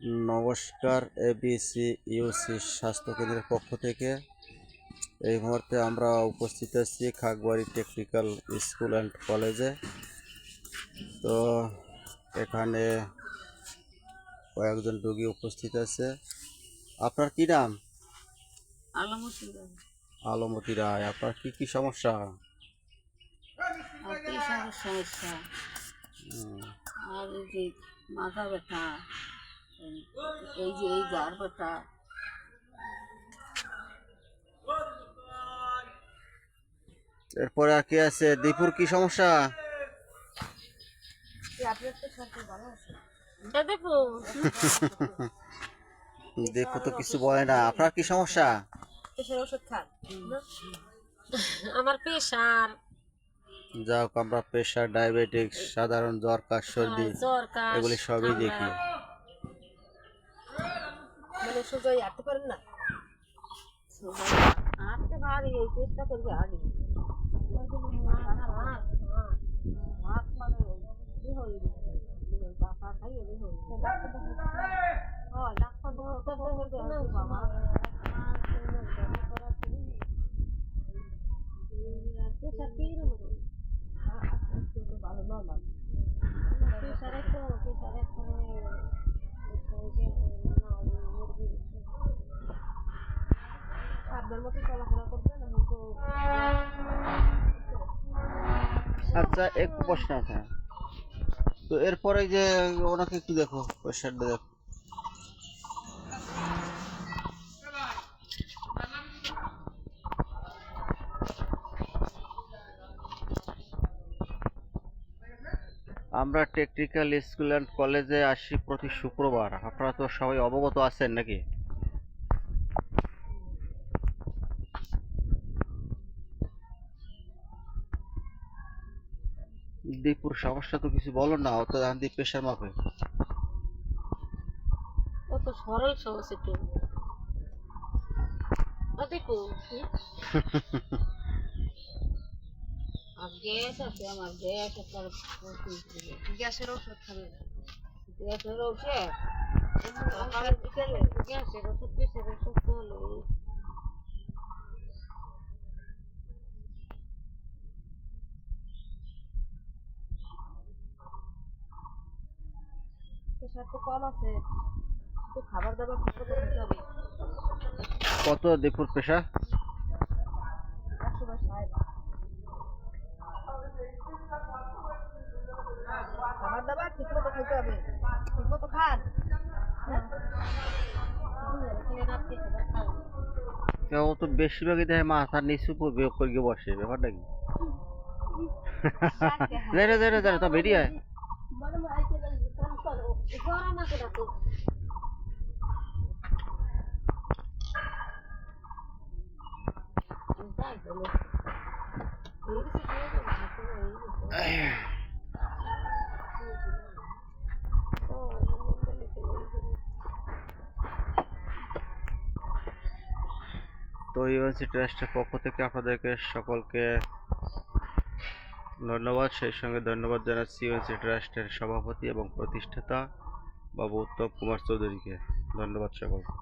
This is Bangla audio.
নমস্কার, এবিসি ইউসি স্বাস্থ্য কেন্দ্রের পক্ষ থেকে এই মুহূর্তে আমরা উপস্থিত আছি খাগবাড়ি টেকনিক্যাল স্কুল অ্যান্ড কলেজে। তো এখানে কয়েকজন রোগী উপস্থিত আছে। আপনার কি নাম? আলমতি রায়। আপনার কি কি সমস্যা? সমস্যা আর এই যে মাথা ব্যথা, এই যে এই গার ব্যথা। এরপরে আর কি আছে? দীপুর কি সমস্যা? দীপু তো কিছু বলে না। আপনার কি সমস্যা? ওষুধ খান। আমার প্রেশার। যাও, আমরা প্রেশার, ডায়াবেটিস, সাধারণ জ্বর, কাশ, সর্দি এগুলি সবই দেখি। মানে সোজাই হাঁটতে পারেন না? হাঁটতে পারি, এই চেষ্টা করবে আগে। হাত মানে বাসা খাইয়ে ডাক্তার বাবা প্রেশার কি ভালো নর্মাল। প্রেশারে তো প্রেশারে আপনার মতো চলাফেরা করবে না তো। আচ্ছা, একটু প্রশ্ন আছে। তো এরপরে যে ওনাকে একটু দেখো, প্রেশারটা দেখো। আমরা টেকনিক্যাল স্কুল অ্যান্ড কলেজে আসি প্রতি শুক্রবার। আপনারা তো সবাই অবগত আছেন নাকি? দীপুর সমস্যা তো কিছু বলো না, ও তো দীপ প্রেশার মাপে। ও তো সরল সহজ একটু। দেখো আর গ্যাস আছে, আমার গ্যাস একটা গ্যাসের ওষুধ খাবে। গ্যাসের ওষুধ সকালে বিকেলে গ্যাসের ওষুধ প্রেশার ওষুধ হলো। প্রেশার তো কম আছে, একটু খাবার দাবার ঠিক মতো খেতে হবে। কত দীপুর প্রেশার? 160। খাবার দাবার ঠিক মতো খেতে হবে, ঠিক মতো খান। ও তো বেশিরভাগই দেখে মাথার নিচু করে বসে, ব্যাপারটা কি? তো বেরিয়ে আয়। তো ইউএনসি ট্রাস্টের পক্ষ থেকে আপনাদেরকে সকলকে ধন্যবাদ। সেই সঙ্গে ধন্যবাদ জানাচ্ছি ইউএনসি ট্রাস্টের সভাপতি এবং প্রতিষ্ঠাতা বাবু উত্তম কুমার চৌধুরীকে। ধন্যবাদ সকলকে।